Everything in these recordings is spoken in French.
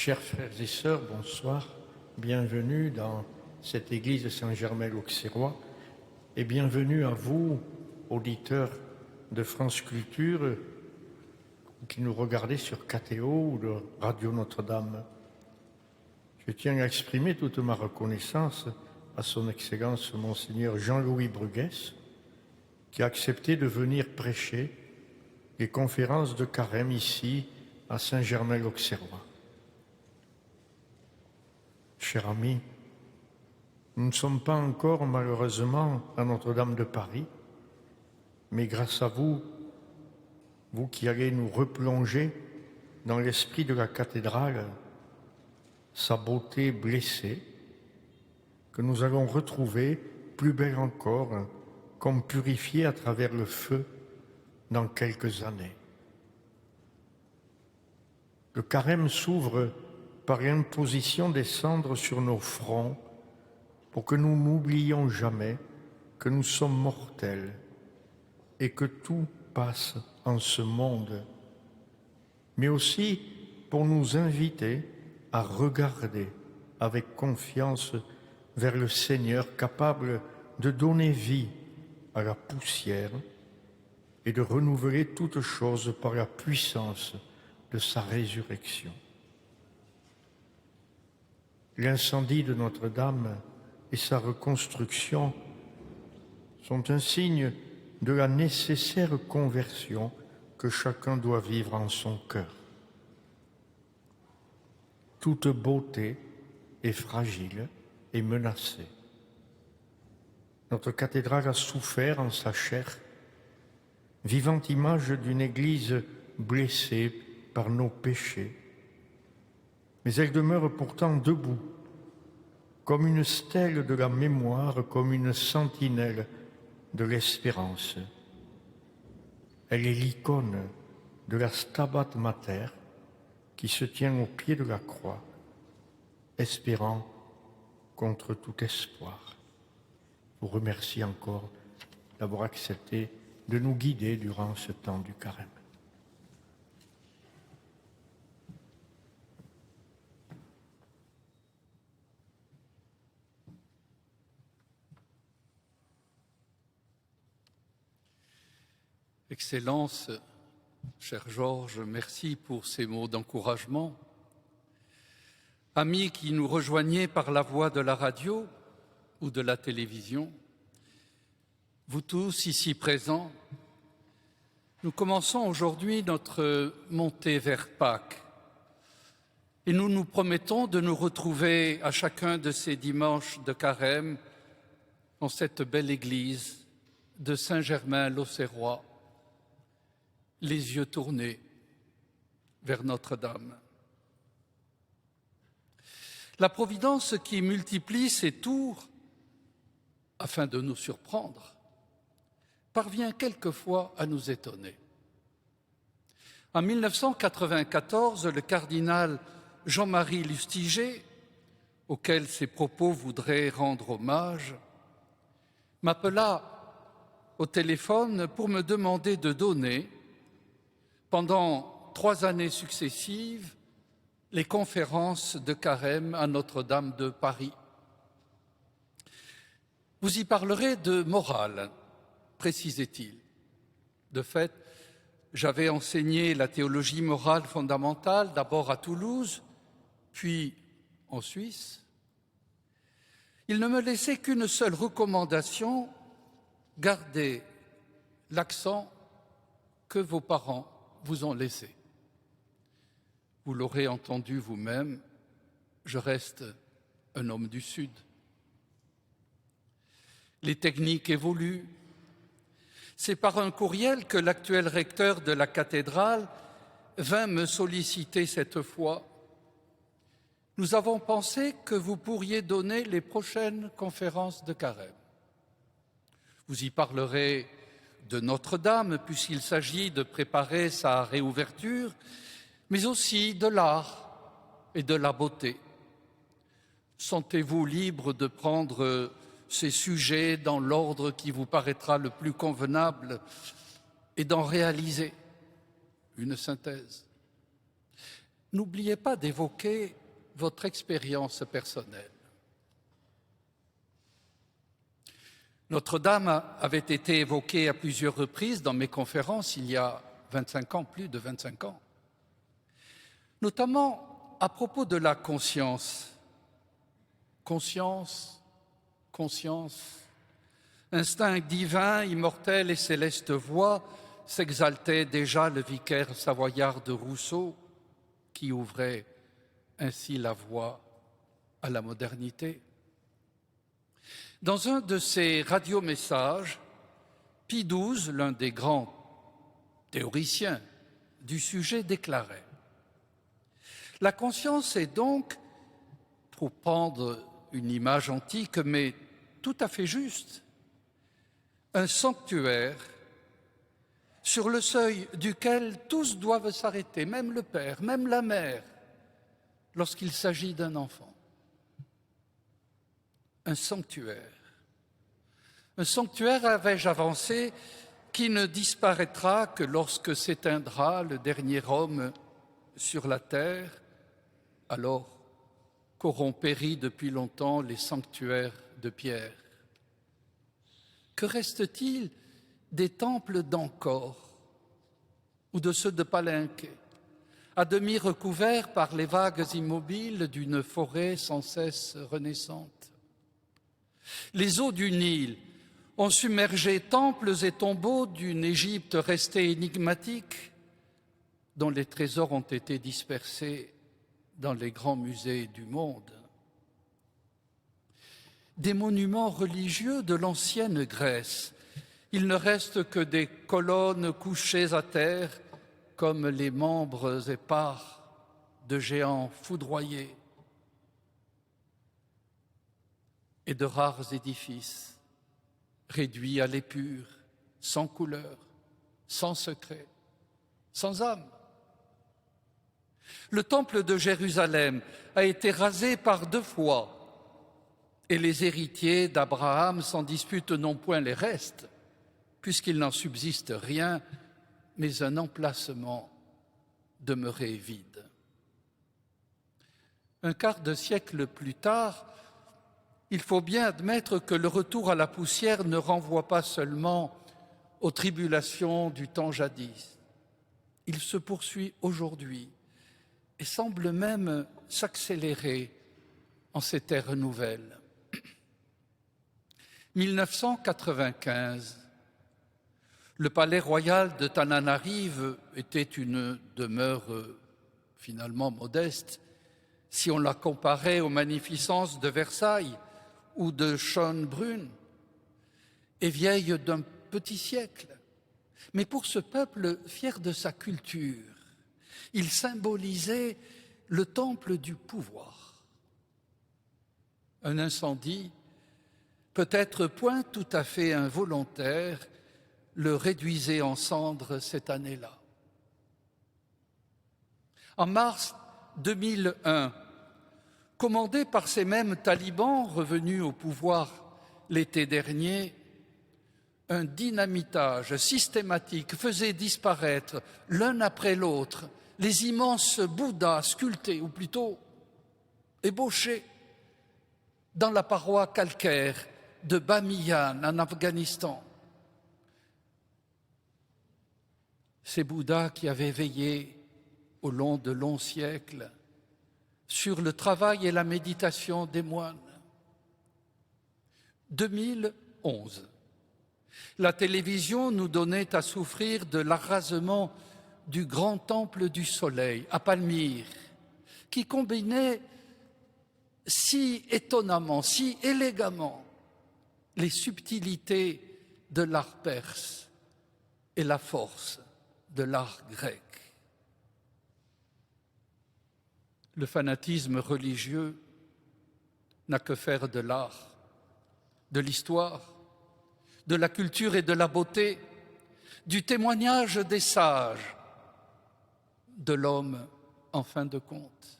Chers frères et sœurs, bonsoir. Bienvenue dans cette église Saint-Germain-l'Auxerrois et bienvenue à vous, auditeurs de France Culture, qui nous regardez sur KTO ou de Radio Notre-Dame. Je tiens à exprimer toute ma reconnaissance à son Excellence Monseigneur Jean-Louis Bruguès, qui a accepté de venir prêcher les conférences de Carême ici à Saint-Germain-l'Auxerrois. Chers amis, nous ne sommes pas encore malheureusement à Notre-Dame de Paris, mais grâce à vous, vous qui allez nous replonger dans l'esprit de la cathédrale, sa beauté blessée, que nous allons retrouver plus belle encore, comme purifiée à travers le feu dans quelques années. Le carême s'ouvre par l'imposition des cendres sur nos fronts pour que nous n'oublions jamais que nous sommes mortels et que tout passe en ce monde, mais aussi pour nous inviter à regarder avec confiance vers le Seigneur capable de donner vie à la poussière et de renouveler toutes choses par la puissance de sa résurrection. L'incendie de Notre-Dame et sa reconstruction sont un signe de la nécessaire conversion que chacun doit vivre en son cœur. Toute beauté est fragile et menacée. Notre cathédrale a souffert en sa chair, vivante image d'une Église blessée par nos péchés. Mais elle demeure pourtant debout, comme une stèle de la mémoire, comme une sentinelle de l'espérance. Elle est l'icône de la Stabat Mater qui se tient au pied de la croix, espérant contre tout espoir. Je vous remercie encore d'avoir accepté de nous guider durant ce temps du carême. Excellence, cher Georges, merci pour ces mots d'encouragement. Amis qui nous rejoignez par la voie de la radio ou de la télévision, vous tous ici présents, nous commençons aujourd'hui notre montée vers Pâques et nous nous promettons de nous retrouver à chacun de ces dimanches de carême dans cette belle église de Saint-Germain-l'Auxerrois, les yeux tournés vers Notre-Dame. La Providence qui multiplie ses tours afin de nous surprendre parvient quelquefois à nous étonner. En 1994, le cardinal Jean-Marie Lustiger, auquel ces propos voudraient rendre hommage, m'appela au téléphone pour me demander de donner pendant 3 années successives les conférences de carême à Notre-Dame de Paris. Vous y parlerez de morale, précisait-il. De fait, j'avais enseigné la théologie morale fondamentale d'abord à Toulouse, puis en Suisse. Il ne me laissait qu'une seule recommandation, garder l'accent que vos parents vous ont laissé. Vous l'aurez entendu vous-même, je reste un homme du Sud. Les techniques évoluent. C'est par un courriel que l'actuel recteur de la cathédrale vint me solliciter cette fois. Nous avons pensé que vous pourriez donner les prochaines conférences de carême. Vous y parlerez de Notre-Dame, puisqu'il s'agit de préparer sa réouverture, mais aussi de l'art et de la beauté. Sentez-vous libre de prendre ces sujets dans l'ordre qui vous paraîtra le plus convenable et d'en réaliser une synthèse. n'oubliez pas d'évoquer votre expérience personnelle. Notre-Dame avait été évoquée à plusieurs reprises dans mes conférences il y a 25 ans, plus de 25 ans, notamment à propos de la conscience. Conscience, conscience, instinct divin, immortel et céleste voix, s'exaltait déjà le vicaire savoyard de Rousseau, qui ouvrait ainsi la voie à la modernité. Dans un de ses radiomessages, Pie XII, l'un des grands théoriciens du sujet, déclarait « La conscience est donc, pour prendre une image antique mais tout à fait juste, un sanctuaire sur le seuil duquel tous doivent s'arrêter, même le père, même la mère, lorsqu'il s'agit d'un enfant. Un sanctuaire. Un sanctuaire, avais-je avancé, qui ne disparaîtra que lorsque s'éteindra le dernier homme sur la terre, alors qu'auront péri depuis longtemps les sanctuaires de pierre. Que reste-t-il des temples d'Ancor ou de ceux de Palenque, à demi recouverts par les vagues immobiles d'une forêt sans cesse renaissante? Les eaux du Nil ont submergé temples et tombeaux d'une Égypte restée énigmatique, dont les trésors ont été dispersés dans les grands musées du monde. Des monuments religieux de l'ancienne Grèce, il ne reste que des colonnes couchées à terre comme les membres épars de géants foudroyés, et de rares édifices réduits à l'épure, sans couleur, sans secret, sans âme. Le temple de Jérusalem a été rasé par 2 fois, et les héritiers d'Abraham s'en disputent non point les restes, puisqu'il n'en subsiste rien, mais un emplacement demeuré vide. Un quart de siècle plus tard, il faut bien admettre que le retour à la poussière ne renvoie pas seulement aux tribulations du temps jadis. Il se poursuit aujourd'hui et semble même s'accélérer en ces terres nouvelles. 1995, le palais royal de Tananarive était une demeure finalement modeste si on la comparait aux magnificences de Versailles ou de Schönbrunn, et vieille d'un petit siècle. Mais pour ce peuple fier de sa culture, il symbolisait le temple du pouvoir. Un incendie, peut-être point tout à fait involontaire, le réduisait en cendres cette année-là. En mars 2001, commandé par ces mêmes talibans revenus au pouvoir l'été dernier, un dynamitage systématique faisait disparaître l'un après l'autre les immenses Bouddhas sculptés, ou plutôt ébauchés, dans la paroi calcaire de Bamiyan en Afghanistan. Ces Bouddhas qui avaient veillé au long de longs siècles sur le travail et la méditation des moines. 2011, la télévision nous donnait à souffrir de l'arasement du grand temple du soleil à Palmyre, qui combinait si étonnamment, si élégamment les subtilités de l'art perse et la force de l'art grec. Le fanatisme religieux n'a que faire de l'art, de l'histoire, de la culture et de la beauté, du témoignage des sages, de l'homme en fin de compte.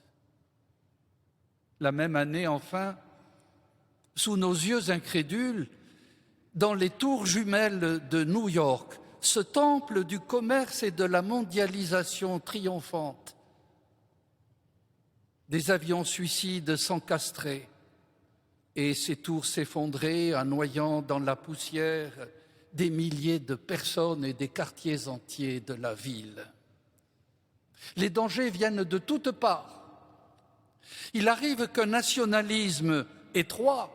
La même année, enfin, sous nos yeux incrédules, dans les tours jumelles de New York, ce temple du commerce et de la mondialisation triomphante des avions suicides s'encastraient et ces tours s'effondraient, noyant dans la poussière des milliers de personnes et des quartiers entiers de la ville. Les dangers viennent de toutes parts. Il arrive qu'un nationalisme étroit,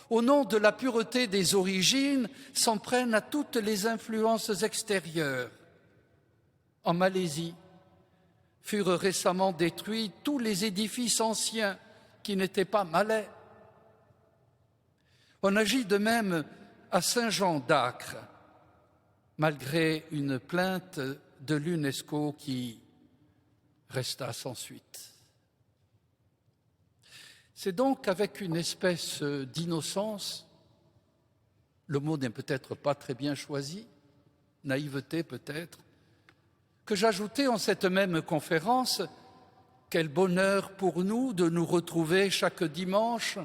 au nom de la pureté des origines, s'en prenne à toutes les influences extérieures. En Malaisie, furent récemment détruits tous les édifices anciens qui n'étaient pas malais. On agit de même à Saint-Jean d'Acre, malgré une plainte de l'UNESCO qui resta sans suite. C'est donc avec une espèce d'innocence, le mot n'est peut-être pas très bien choisi, naïveté peut-être, que j'ajoutais en cette même conférence « Quel bonheur pour nous de nous retrouver chaque dimanche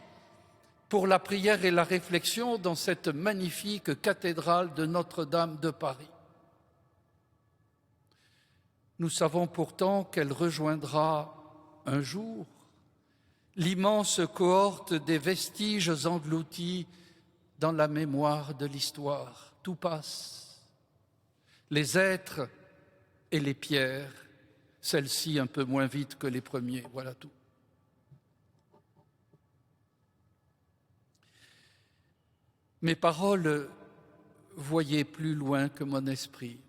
pour la prière et la réflexion dans cette magnifique cathédrale de Notre-Dame de Paris. Nous savons pourtant qu'elle rejoindra un jour l'immense cohorte des vestiges engloutis dans la mémoire de l'histoire. Tout passe. Les êtres et les pierres, celles-ci un peu moins vite que les premiers, voilà tout. Mes paroles voyaient plus loin que mon esprit.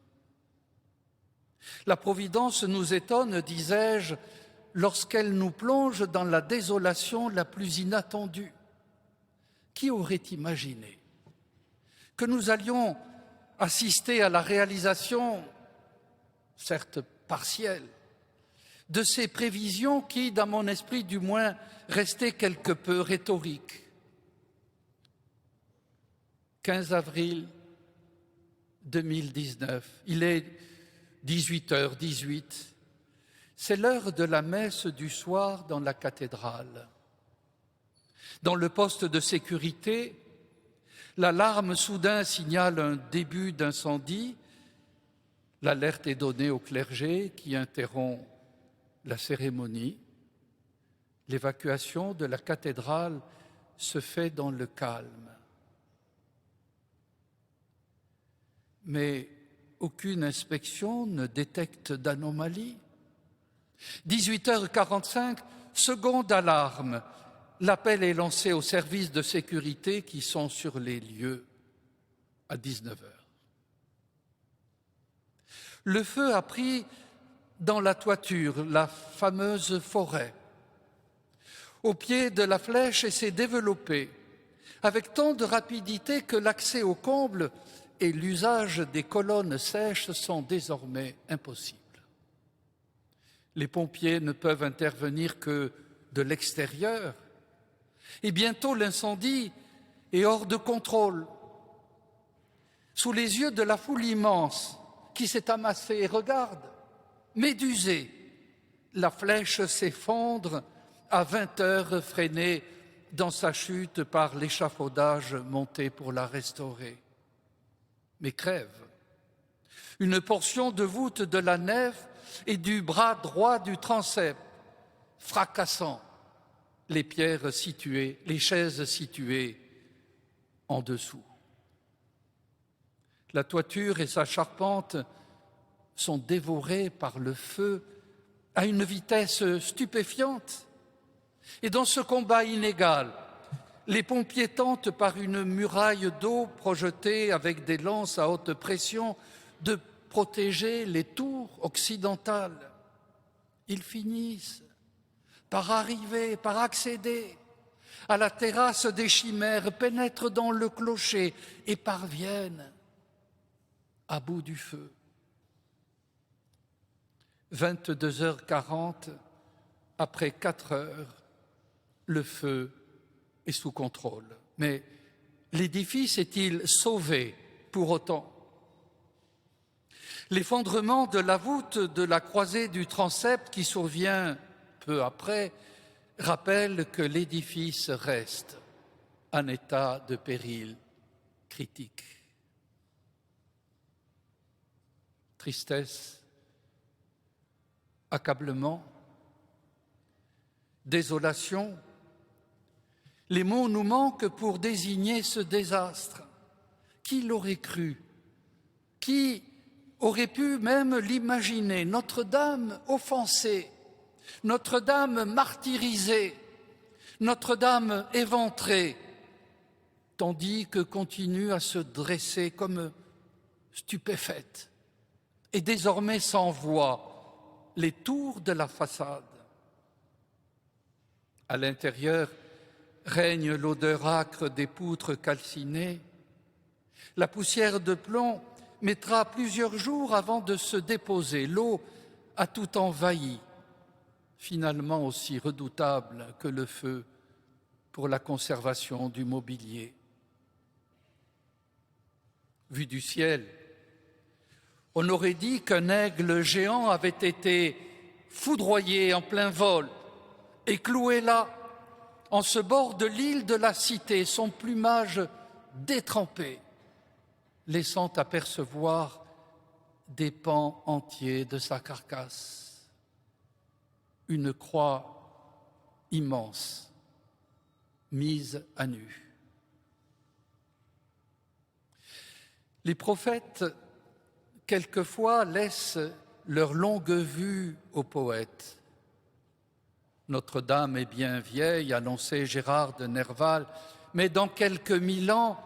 La Providence nous étonne, disais-je, lorsqu'elle nous plonge dans la désolation la plus inattendue. Qui aurait imaginé que nous allions assister à la réalisation, certes partielle, de ces prévisions qui, dans mon esprit du moins, restaient quelque peu rhétoriques. 15 avril 2019, il est 18h18, c'est l'heure de la messe du soir dans la cathédrale. Dans le poste de sécurité, l'alarme soudain signale un début d'incendie. L'alerte est donnée au clergé qui interrompt la cérémonie. L'évacuation de la cathédrale se fait dans le calme. Mais aucune inspection ne détecte d'anomalie. 18h45, seconde alarme. L'appel est lancé aux services de sécurité qui sont sur les lieux à 19h. Le feu a pris dans la toiture, la fameuse forêt, au pied de la flèche et s'est développé avec tant de rapidité que l'accès au comble et l'usage des colonnes sèches sont désormais impossibles. Les pompiers ne peuvent intervenir que de l'extérieur et bientôt l'incendie est hors de contrôle. Sous les yeux de la foule immense qui s'est amassée et regarde, médusée, la flèche s'effondre à 20h freinée dans sa chute par l'échafaudage monté pour la restaurer. Mais crève. Une portion de voûte de la nef et du bras droit du transept, fracassant les pierres situées, les chaises situées en dessous. La toiture et sa charpente sont dévorées par le feu à une vitesse stupéfiante. Et dans ce combat inégal, les pompiers tentent par une muraille d'eau projetée avec des lances à haute pression de protéger les tours occidentales. Ils finissent par arriver, par accéder à la terrasse des Chimères, pénètrent dans le clocher et parviennent à bout du feu. 22h40, après 4 heures, le feu est sous contrôle. Mais l'édifice est-il sauvé pour autant? L'effondrement de la voûte de la croisée du transept qui survient peu après rappelle que l'édifice reste en état de péril critique. Tristesse, accablement, désolation. Les mots nous manquent pour désigner ce désastre. Qui l'aurait cru? Qui aurait pu même l'imaginer? Notre-Dame offensée, Notre-Dame martyrisée, Notre-Dame éventrée, tandis que continue à se dresser comme stupéfaite et désormais sans voix les tours de la façade. À l'intérieur règne l'odeur âcre des poutres calcinées. La poussière de plomb mettra plusieurs jours avant de se déposer. L'eau a tout envahi, finalement aussi redoutable que le feu pour la conservation du mobilier. Vu du ciel, on aurait dit qu'un aigle géant avait été foudroyé en plein vol et cloué là, en ce bord de l'île de la Cité, son plumage détrempé, laissant apercevoir des pans entiers de sa carcasse. Une croix immense, mise à nu. Les prophètes, quelquefois, laissent leur longue vue aux poètes. Notre-Dame est bien vieille, annonçait Gérard de Nerval, mais dans quelques 1000 ans,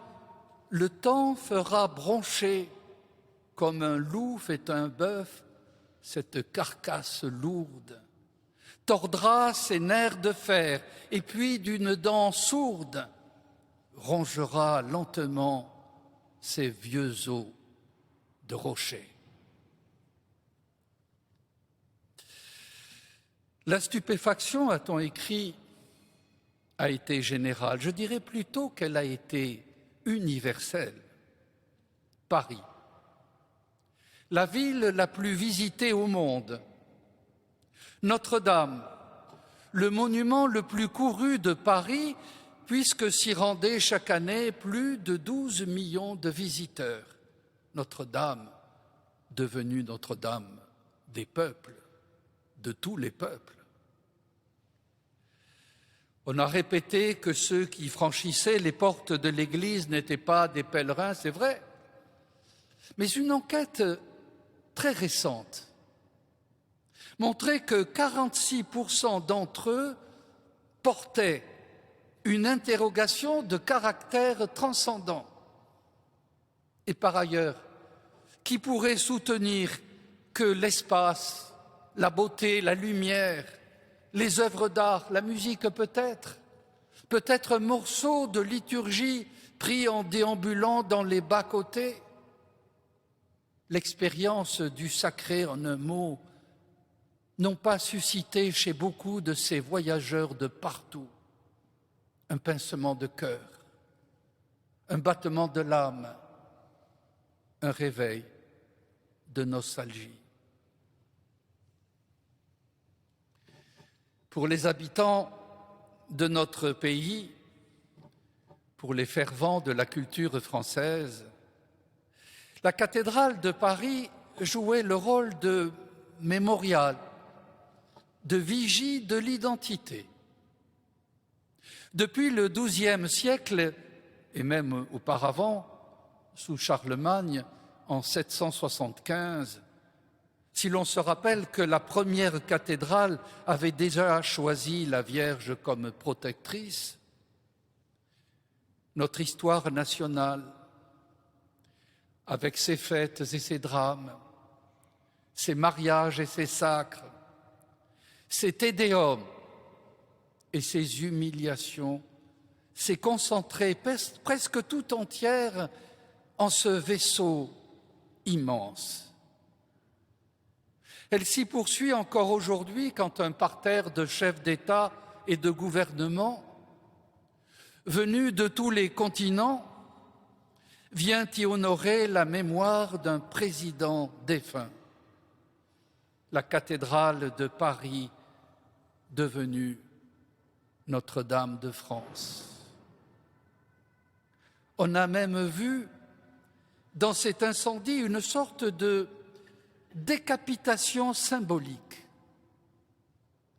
le temps fera broncher, comme un loup fait un bœuf, cette carcasse lourde, tordra ses nerfs de fer, et puis d'une dent sourde, rongera lentement ses vieux os de rocher. La stupéfaction, a-t-on écrit, a été générale. Je dirais plutôt qu'elle a été universelle. Paris, la ville la plus visitée au monde. Notre-Dame, le monument le plus couru de Paris, puisque s'y rendaient chaque année plus de 12 millions de visiteurs. Notre-Dame, devenue Notre-Dame des peuples, de tous les peuples. On a répété que ceux qui franchissaient les portes de l'Église n'étaient pas des pèlerins, c'est vrai. Mais une enquête très récente montrait que 46% d'entre eux portaient une interrogation de caractère transcendant. Et par ailleurs, qui pourrait soutenir que l'espace, la beauté, la lumière, les œuvres d'art, la musique peut-être un morceau de liturgie pris en déambulant dans les bas-côtés, l'expérience du sacré en un mot, n'ont pas suscité chez beaucoup de ces voyageurs de partout un pincement de cœur, un battement de l'âme, un réveil de nostalgie. Pour les habitants de notre pays, pour les fervents de la culture française, la cathédrale de Paris jouait le rôle de mémorial, de vigie de l'identité. Depuis le XIIe siècle, et même auparavant, sous Charlemagne, en 775, si l'on se rappelle que la première cathédrale avait déjà choisi la Vierge comme protectrice, notre histoire nationale, avec ses fêtes et ses drames, ses mariages et ses sacres, ses tédéums et ses humiliations, s'est concentrée presque tout entière en ce vaisseau immense. Elle s'y poursuit encore aujourd'hui quand un parterre de chefs d'État et de gouvernement, venus de tous les continents, vient y honorer la mémoire d'un président défunt. La cathédrale de Paris devenue Notre-Dame de France. On a même vu dans cet incendie une sorte de décapitation symbolique.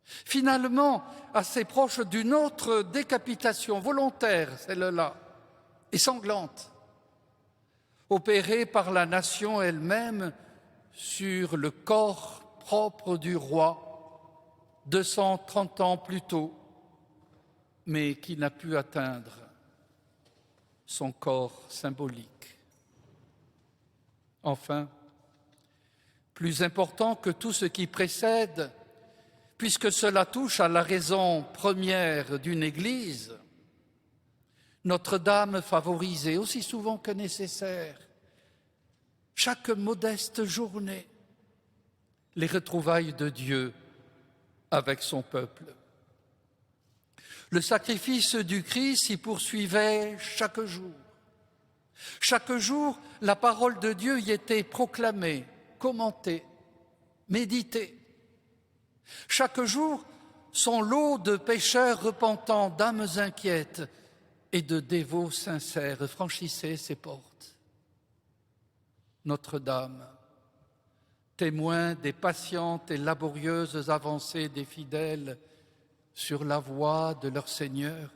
Finalement, assez proche d'une autre décapitation volontaire, celle-là, et sanglante, opérée par la nation elle-même sur le corps propre du roi 230 ans plus tôt, mais qui n'a pu atteindre son corps symbolique. Enfin, plus important que tout ce qui précède, puisque cela touche à la raison première d'une Église, Notre-Dame favorisait aussi souvent que nécessaire, chaque modeste journée, les retrouvailles de Dieu avec son peuple. Le sacrifice du Christ s'y poursuivait chaque jour. Chaque jour, la parole de Dieu y était proclamée, commentée, méditée. Chaque jour, son lot de pécheurs repentants, d'âmes inquiètes et de dévots sincères franchissait ses portes. Notre-Dame, témoin des patientes et laborieuses avancées des fidèles sur la voie de leur Seigneur,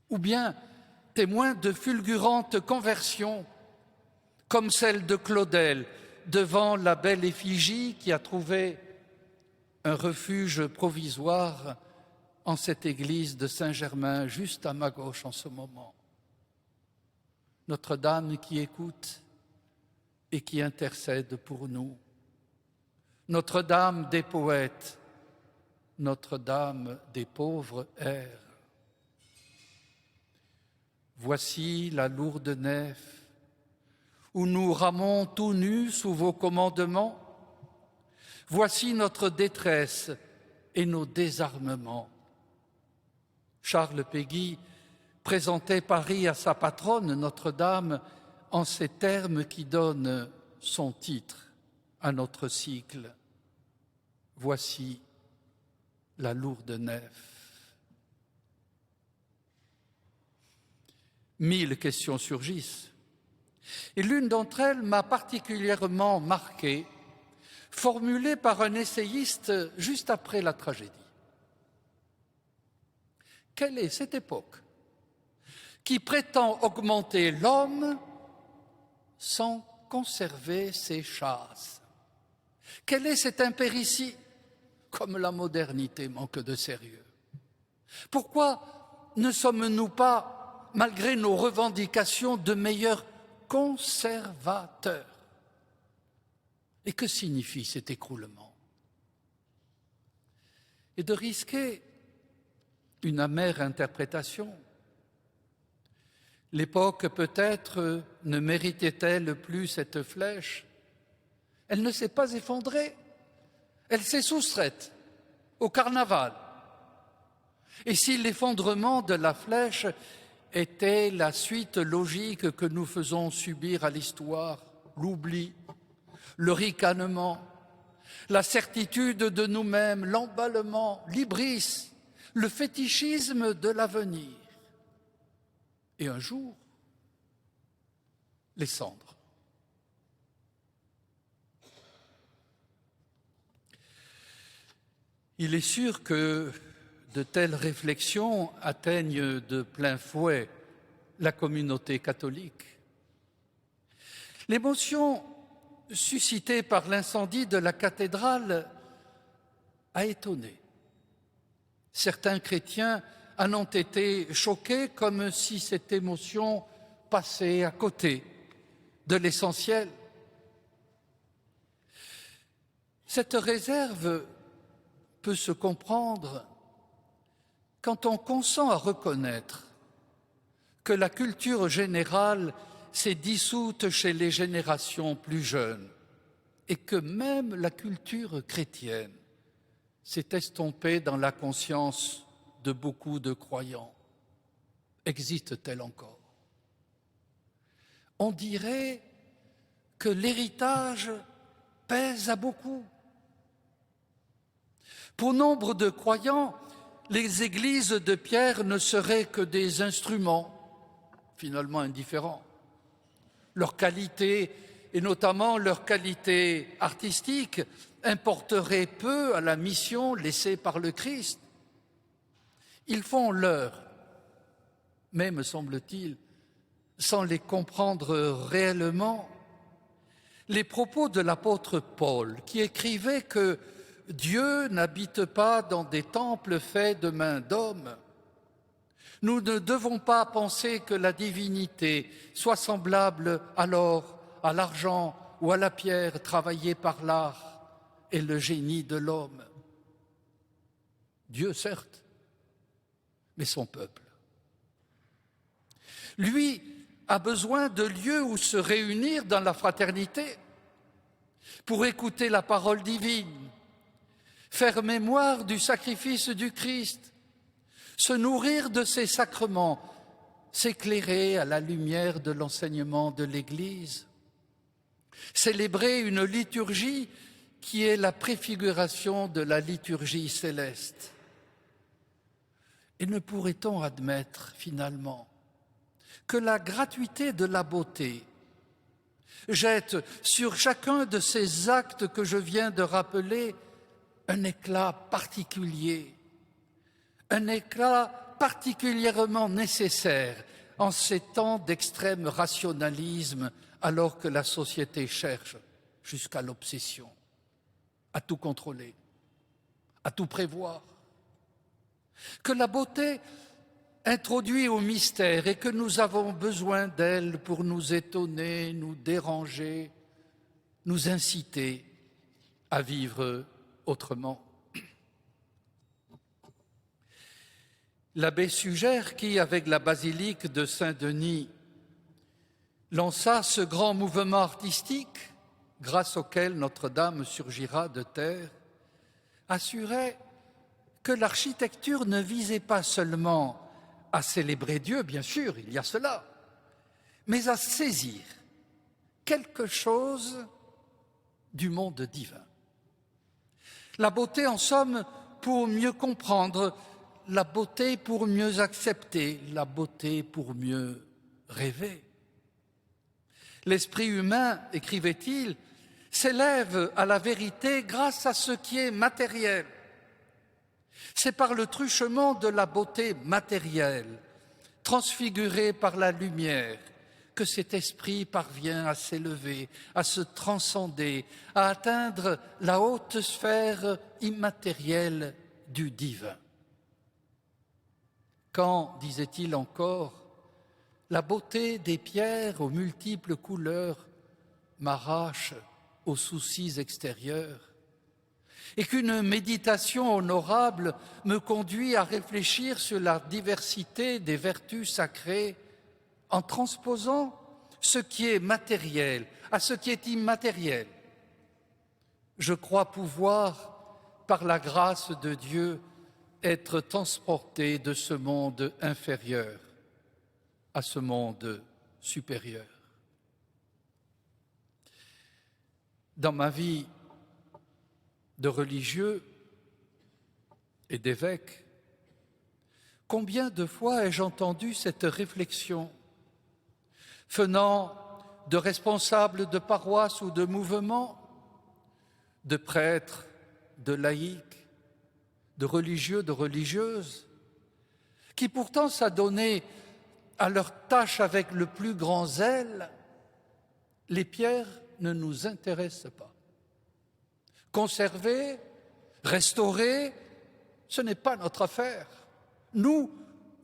ou bien témoin de fulgurantes conversions, comme celle de Claudel devant la belle effigie qui a trouvé un refuge provisoire en cette église de Saint-Germain, juste à ma gauche en ce moment. Notre-Dame qui écoute et qui intercède pour nous. Notre-Dame des poètes, Notre-Dame des pauvres airs. Voici la lourde nef où nous ramons tout nus sous vos commandements. Voici notre détresse et nos désarmements. Charles Péguy présentait Paris à sa patronne, Notre-Dame, en ces termes qui donnent son titre à notre cycle. Voici la lourde nef. 1000 questions surgissent. Et l'une d'entre elles m'a particulièrement marqué, formulée par un essayiste juste après la tragédie. Quelle est cette époque qui prétend augmenter l'homme sans conserver ses chasses? Quelle est cette impéritie, comme la modernité manque de sérieux? Pourquoi ne sommes-nous pas, malgré nos revendications, de meilleurs conservateurs? Et que signifie cet écroulement? Et de risquer une amère interprétation. L'époque, peut-être, ne méritait-elle plus cette flèche? Elle ne s'est pas effondrée, elle s'est soustraite au carnaval. Et si l'effondrement de la flèche était la suite logique que nous faisons subir à l'histoire, l'oubli, le ricanement, la certitude de nous-mêmes, l'emballement, l'hybris, le fétichisme de l'avenir, et un jour, les cendres. Il est sûr que de telles réflexions atteignent de plein fouet la communauté catholique. L'émotion suscitée par l'incendie de la cathédrale a étonné. Certains chrétiens en ont été choqués comme si cette émotion passait à côté de l'essentiel. Cette réserve peut se comprendre quand on consent à reconnaître que la culture générale s'est dissoute chez les générations plus jeunes et que même la culture chrétienne s'est estompée dans la conscience de beaucoup de croyants. Existe-t-elle encore? On dirait que l'héritage pèse à beaucoup. Pour nombre de croyants, les églises de Pierre ne seraient que des instruments, finalement indifférents. Leur qualité, et notamment leur qualité artistique, importerait peu à la mission laissée par le Christ. Ils font leur, mais, me semble-t-il, sans les comprendre réellement, les propos de l'apôtre Paul, qui écrivait que Dieu n'habite pas dans des temples faits de mains d'hommes. Nous ne devons pas penser que la divinité soit semblable alors à l'argent ou à la pierre travaillée par l'art et le génie de l'homme. Dieu, certes, mais son peuple. Lui a besoin de lieux où se réunir dans la fraternité pour écouter la parole divine, faire mémoire du sacrifice du Christ, se nourrir de ses sacrements, s'éclairer à la lumière de l'enseignement de l'Église, célébrer une liturgie qui est la préfiguration de la liturgie céleste. Et ne pourrait-on admettre finalement que la gratuité de la beauté jette sur chacun de ces actes que je viens de rappeler un éclat particulier, un éclat particulièrement nécessaire en ces temps d'extrême rationalisme, alors que la société cherche jusqu'à l'obsession, à tout contrôler, à tout prévoir. Que la beauté introduit au mystère et que nous avons besoin d'elle pour nous étonner, nous déranger, nous inciter à vivre autrement. L'abbé Suger, qui, avec la basilique de Saint-Denis, lança ce grand mouvement artistique, grâce auquel Notre-Dame surgira de terre, assurait que l'architecture ne visait pas seulement à célébrer Dieu, bien sûr, il y a cela, mais à saisir quelque chose du monde divin. La beauté, en somme, pour mieux comprendre, la beauté pour mieux accepter, la beauté pour mieux rêver. L'esprit humain, écrivait-il, s'élève à la vérité grâce à ce qui est matériel. C'est par le truchement de la beauté matérielle, transfigurée par la lumière, que cet esprit parvient à s'élever, à se transcender, à atteindre la haute sphère immatérielle du divin. Quand, disait-il encore, la beauté des pierres aux multiples couleurs m'arrache aux soucis extérieurs, et qu'une méditation honorable me conduit à réfléchir sur la diversité des vertus sacrées en transposant ce qui est matériel à ce qui est immatériel. Je crois pouvoir, par la grâce de Dieu, être transporté de ce monde inférieur à ce monde supérieur. Dans ma vie de religieux et d'évêque, combien de fois ai-je entendu cette réflexion venant de responsables de paroisses ou de mouvements, de prêtres, de laïcs, de religieux, de religieuses, qui pourtant s'adonnaient à leur tâche avec le plus grand zèle. Les pierres ne nous intéressent pas. Conserver, restaurer, ce n'est pas notre affaire. Nous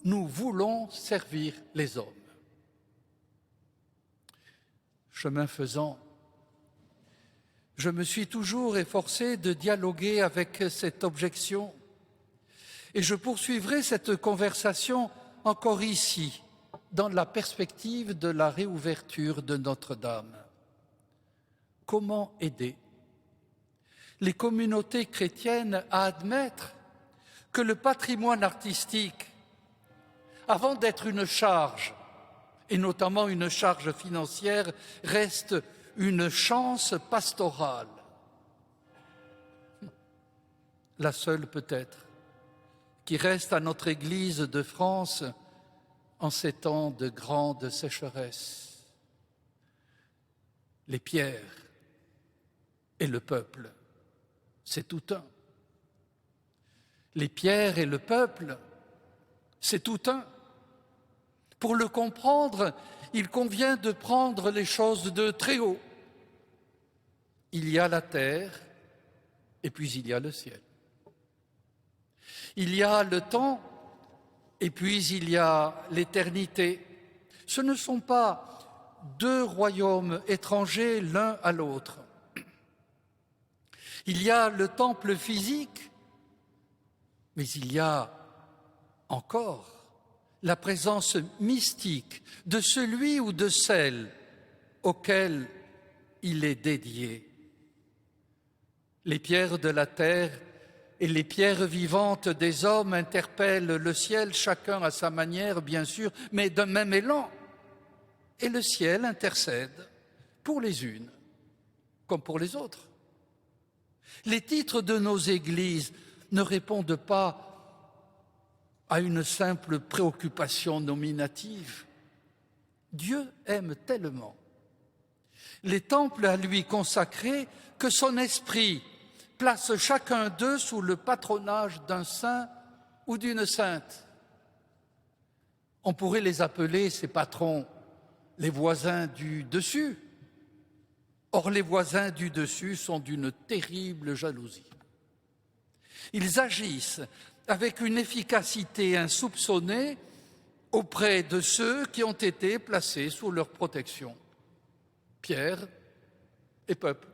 voulons servir les hommes. Chemin faisant, je me suis toujours efforcé de dialoguer avec cette objection et je poursuivrai cette conversation encore ici, dans la perspective de la réouverture de Notre-Dame. Comment aider les communautés chrétiennes à admettre que le patrimoine artistique, avant d'être une charge, et notamment une charge financière, reste une chance pastorale, la seule peut-être, qui reste à notre Église de France en ces temps de grande sécheresse. Les pierres et le peuple c'est tout un. Les pierres et le peuple, c'est tout un. Pour le comprendre, il convient de prendre les choses de très haut. Il y a la terre et puis il y a le ciel. Il y a le temps et puis il y a l'éternité. Ce ne sont pas deux royaumes étrangers l'un à l'autre. Il y a le temple physique, mais il y a encore la présence mystique de celui ou de celle auquel il est dédié. Les pierres de la terre et les pierres vivantes des hommes interpellent le ciel, chacun à sa manière, bien sûr, mais d'un même élan. Et le ciel intercède pour les unes comme pour les autres. Les titres de nos églises ne répondent pas à une simple préoccupation nominative. Dieu aime tellement les temples à lui consacrés que son esprit place chacun d'eux sous le patronage d'un saint ou d'une sainte. On pourrait les appeler, ces patrons, les voisins du dessus. Or, les voisins du dessus sont d'une terrible jalousie. Ils agissent avec une efficacité insoupçonnée auprès de ceux qui ont été placés sous leur protection, pierre et peuple.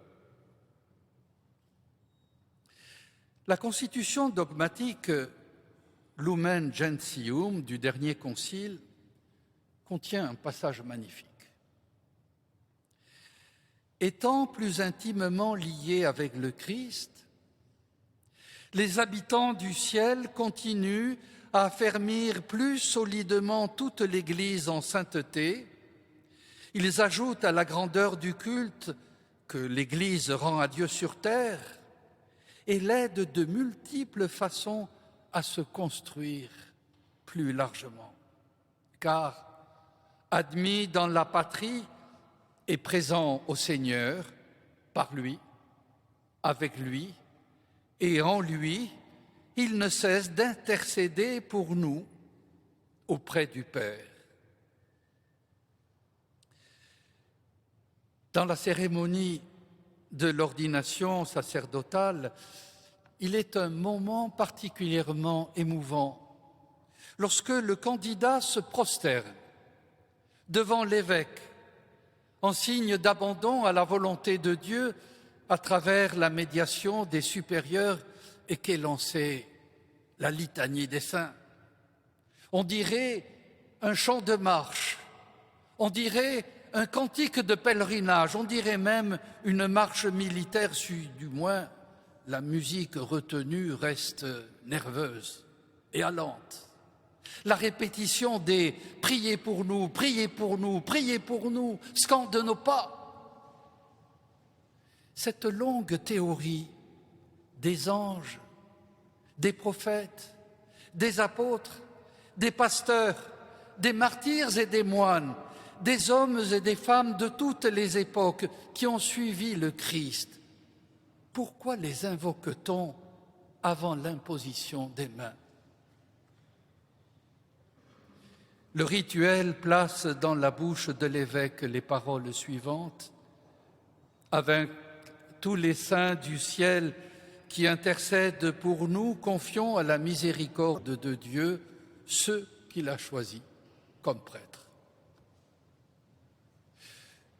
La constitution dogmatique Lumen Gentium du dernier concile contient un passage magnifique. Étant plus intimement liés avec le Christ, les habitants du ciel continuent à affermir plus solidement toute l'Église en sainteté. Ils ajoutent à la grandeur du culte que l'Église rend à Dieu sur terre et l'aident de multiples façons à se construire plus largement. Car, admis dans la patrie et présent au Seigneur, par lui, avec lui et en lui, il ne cesse d'intercéder pour nous auprès du Père. Dans la cérémonie de l'ordination sacerdotale, il est un moment particulièrement émouvant lorsque le candidat se prosterne devant l'évêque en signe d'abandon à la volonté de Dieu à travers la médiation des supérieurs et qu'est lancée la litanie des saints. On dirait un chant de marche, on dirait un cantique de pèlerinage, on dirait même une marche militaire, si du moins la musique retenue reste nerveuse et allante. La répétition des « priez pour nous, priez pour nous, priez pour nous » scande nos pas. Cette longue théorie des anges, des prophètes, des apôtres, des pasteurs, des martyrs et des moines, des hommes et des femmes de toutes les époques qui ont suivi le Christ, pourquoi les invoque-t-on avant l'imposition des mains? Le rituel place dans la bouche de l'évêque les paroles suivantes: avec tous les saints du ciel qui intercèdent pour nous, confions à la miséricorde de Dieu ceux qu'il a choisis comme prêtres.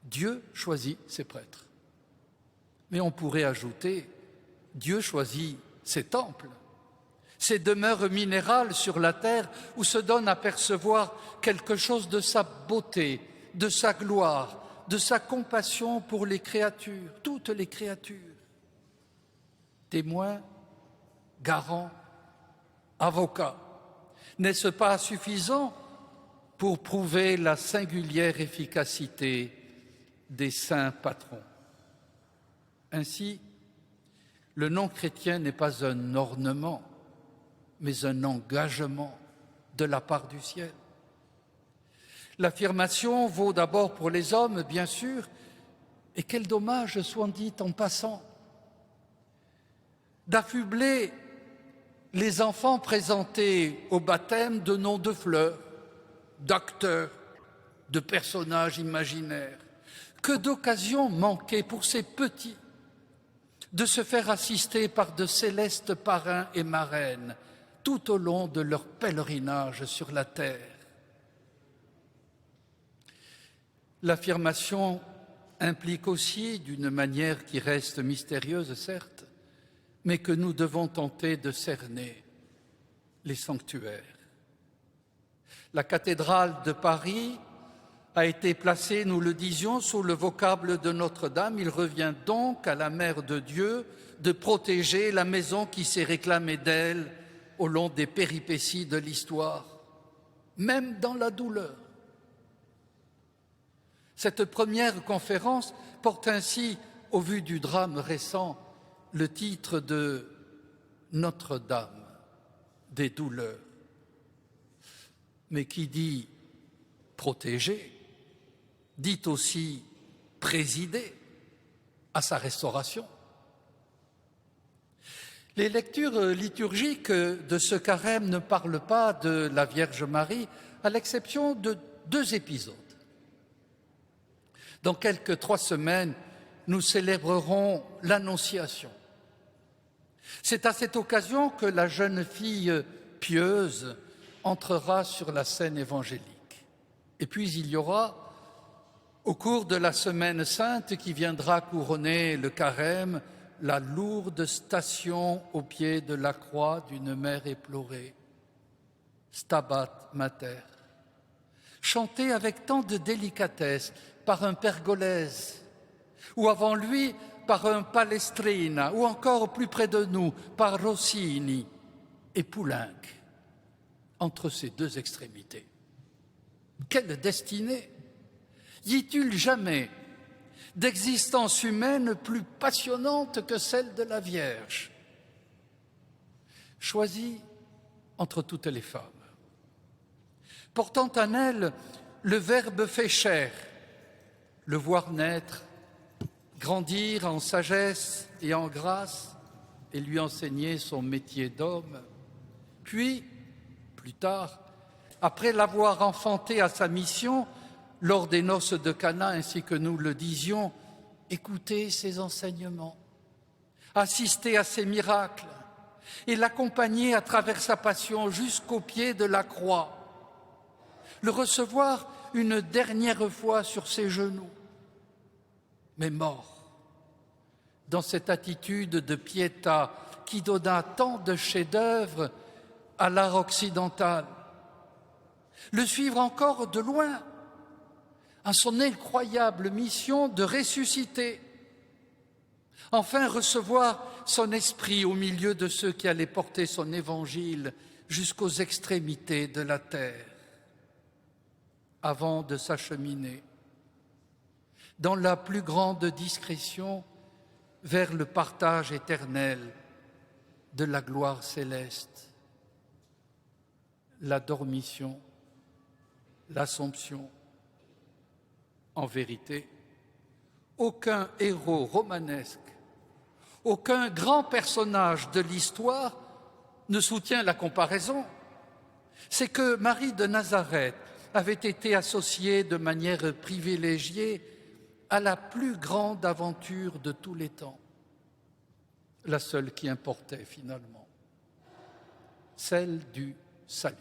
Dieu choisit ses prêtres. Mais on pourrait ajouter, Dieu choisit ses temples, ces demeures minérales sur la terre où se donne à percevoir quelque chose de sa beauté, de sa gloire, de sa compassion pour les créatures, toutes les créatures. Témoins, garants, avocats, n'est-ce pas suffisant pour prouver la singulière efficacité des saints patrons? Ainsi, le non-chrétien n'est pas un ornement, mais un engagement de la part du ciel. L'affirmation vaut d'abord pour les hommes, bien sûr, et quel dommage soit dit en passant. d'affubler les enfants présentés au baptême de noms de fleurs, d'acteurs, de personnages imaginaires. Que d'occasions manquées pour ces petits de se faire assister par de célestes parrains et marraines tout au long de leur pèlerinage sur la terre. L'affirmation implique aussi, d'une manière qui reste mystérieuse certes, mais que nous devons tenter de cerner, les sanctuaires. La cathédrale de Paris a été placée, nous le disions, sous le vocable de Notre-Dame. Il revient donc à la Mère de Dieu de protéger la maison qui s'est réclamée d'elle au long des péripéties de l'histoire, même dans la douleur. Cette première conférence porte ainsi, au vu du drame récent, le titre de Notre-Dame des douleurs. Mais qui dit protéger, dit aussi présider à sa restauration. Les lectures liturgiques de ce carême ne parlent pas de la Vierge Marie, à l'exception de 2 épisodes. Dans quelques 3 semaines, nous célébrerons l'Annonciation. C'est à cette occasion que la jeune fille pieuse entrera sur la scène évangélique. Et puis il y aura, au cours de la Semaine sainte qui viendra couronner le carême, la lourde station au pied de la croix d'une mère éplorée, Stabat Mater, chantée avec tant de délicatesse par un Pergolèse, ou avant lui par un Palestrina, ou encore plus près de nous par Rossini et Poulenc, entre ces 2 extrémités. Quelle destinée! Y a-t-il jamais d'existence humaine plus passionnante que celle de la Vierge, choisie entre toutes les femmes, portant en elle le Verbe fait chair, le voir naître, grandir en sagesse et en grâce, et lui enseigner son métier d'homme, puis, plus tard, après l'avoir enfanté à sa mission, lors des noces de Cana, ainsi que nous le disions, écouter ses enseignements, assister à ses miracles et l'accompagner à travers sa passion jusqu'au pied de la croix, le recevoir une dernière fois sur ses genoux, mais mort, dans cette attitude de pietà qui donna tant de chefs-d'œuvre à l'art occidental, le suivre encore de loin à son incroyable mission de ressusciter, enfin recevoir son esprit au milieu de ceux qui allaient porter son évangile jusqu'aux extrémités de la terre, avant de s'acheminer dans la plus grande discrétion vers le partage éternel de la gloire céleste, la dormition, l'Assomption. En vérité, aucun héros romanesque, aucun grand personnage de l'histoire ne soutient la comparaison. C'est que Marie de Nazareth avait été associée de manière privilégiée à la plus grande aventure de tous les temps, la seule qui importait finalement, celle du salut.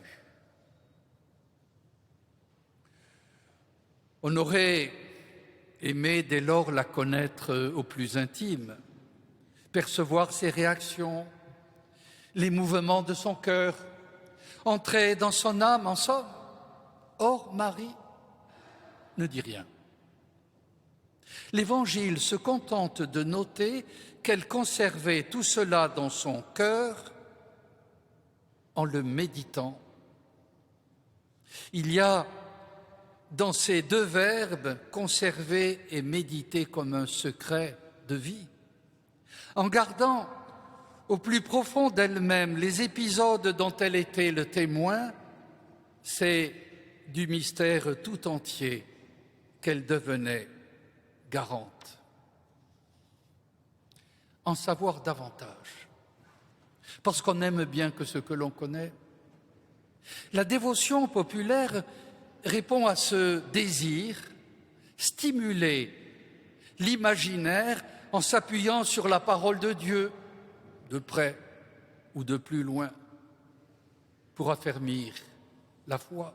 On aurait aimé dès lors la connaître au plus intime, percevoir ses réactions, les mouvements de son cœur, entrer dans son âme en somme. Or, Marie ne dit rien. L'Évangile se contente de noter qu'elle conservait tout cela dans son cœur en le méditant. Il y a dans ces 2 verbes, conserver et méditer comme un secret de vie, en gardant au plus profond d'elle-même les épisodes dont elle était le témoin, c'est du mystère tout entier qu'elle devenait garante. En savoir davantage, parce qu'on n'aime bien que ce que l'on connaît. La dévotion populaire répond à ce désir, stimuler l'imaginaire en s'appuyant sur la parole de Dieu, de près ou de plus loin, pour affermir la foi.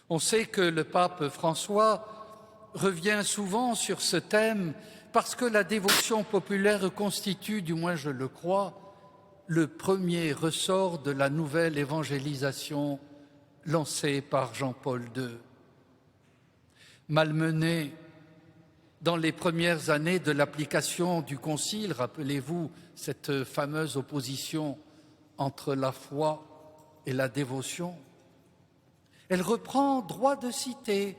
On sait que le pape François revient souvent sur ce thème parce que la dévotion populaire constitue, du moins je le crois, le premier ressort de la nouvelle évangélisation lancée par Jean-Paul II. Malmené dans les premières années de l'application du Concile, rappelez-vous cette fameuse opposition entre la foi et la dévotion, elle reprend droit de cité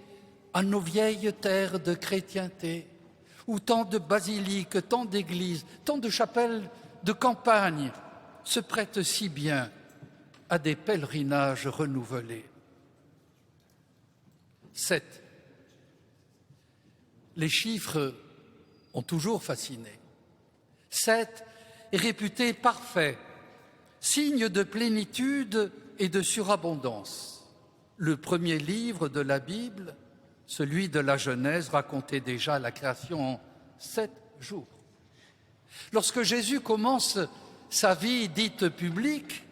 à nos vieilles terres de chrétienté, où tant de basiliques, tant d'églises, tant de chapelles de campagne se prêtent si bien à des pèlerinages renouvelés. 7. Les chiffres ont toujours fasciné. 7 est réputé parfait, signe de plénitude et de surabondance. Le premier livre de la Bible, celui de la Genèse, racontait déjà la création en 7 jours. Lorsque Jésus commence sa vie dite publique,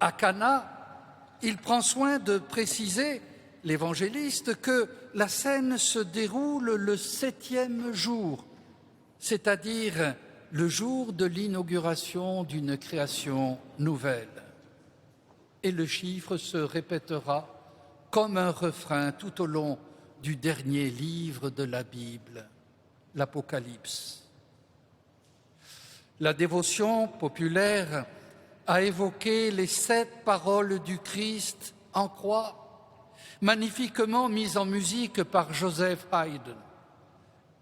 à Cana, il prend soin de préciser, l'évangéliste, que la scène se déroule le 7e jour, c'est-à-dire le jour de l'inauguration d'une création nouvelle. Et le chiffre se répétera comme un refrain tout au long du dernier livre de la Bible, l'Apocalypse. La dévotion populaire a évoqué les 7 paroles du Christ en croix, magnifiquement mises en musique par Joseph Haydn,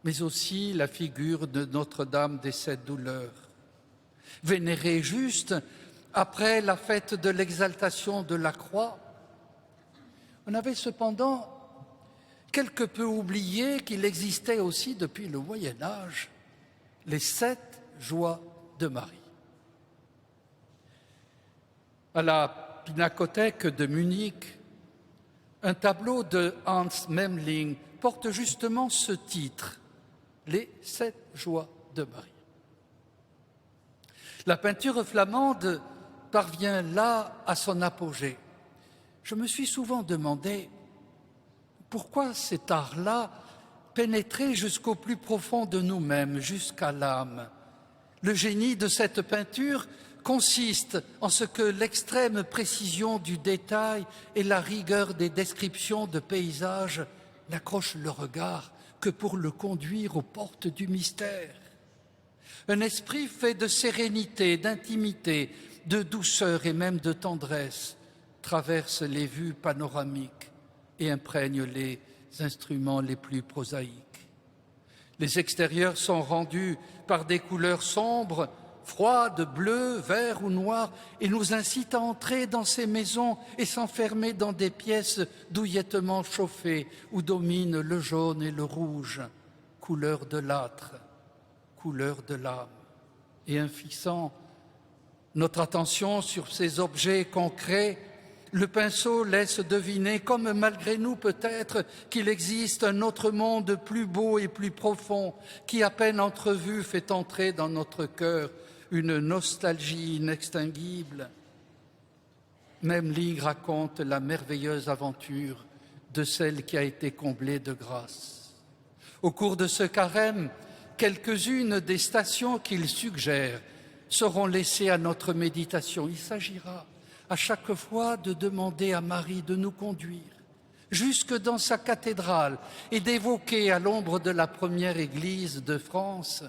mais aussi la figure de Notre-Dame des 7 douleurs, vénérée juste après la fête de l'exaltation de la croix. On avait cependant quelque peu oublié qu'il existait aussi depuis le Moyen-Âge les 7 joies de Marie. À la Pinacothèque de Munich, un tableau de Hans Memling porte justement ce titre, les 7 joies de Marie. La peinture flamande parvient là à son apogée. Je me suis souvent demandé pourquoi cet art-là pénétrait jusqu'au plus profond de nous-mêmes, jusqu'à l'âme. Le génie de cette peinture consiste en ce que l'extrême précision du détail et la rigueur des descriptions de paysages n'accrochent le regard que pour le conduire aux portes du mystère. Un esprit fait de sérénité, d'intimité, de douceur et même de tendresse traverse les vues panoramiques et imprègne les instruments les plus prosaïques. Les extérieurs sont rendus par des couleurs sombres, froides, bleues, verts ou noires, et nous incitent à entrer dans ces maisons et s'enfermer dans des pièces douillettement chauffées où dominent le jaune et le rouge, couleur de l'âtre, couleur de l'âme. Et en fixant notre attention sur ces objets concrets, le pinceau laisse deviner, comme malgré nous peut-être, qu'il existe un autre monde plus beau et plus profond, qui à peine entrevu fait entrer dans notre cœur une nostalgie inextinguible. Memling raconte la merveilleuse aventure de celle qui a été comblée de grâce. Au cours de ce carême, quelques-unes des stations qu'il suggère seront laissées à notre méditation. Il s'agira à chaque fois de demander à Marie de nous conduire jusque dans sa cathédrale et d'évoquer à l'ombre de la première église de France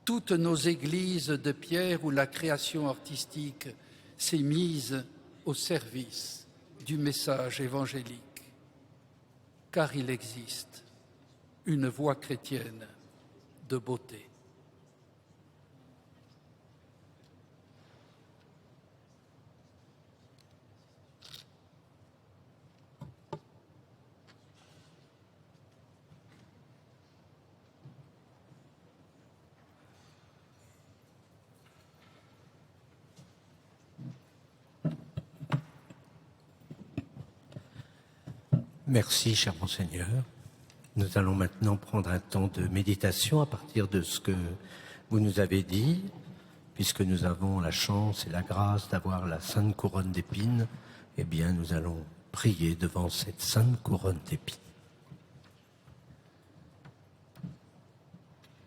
toutes nos églises de pierre où la création artistique s'est mise au service du message évangélique. Car il existe une voie chrétienne de beauté. Merci, cher Monseigneur. Nous allons maintenant prendre un temps de méditation à partir de ce que vous nous avez dit, puisque nous avons la chance et la grâce d'avoir la Sainte Couronne d'Épines. Eh bien, nous allons prier devant cette Sainte Couronne d'Épines.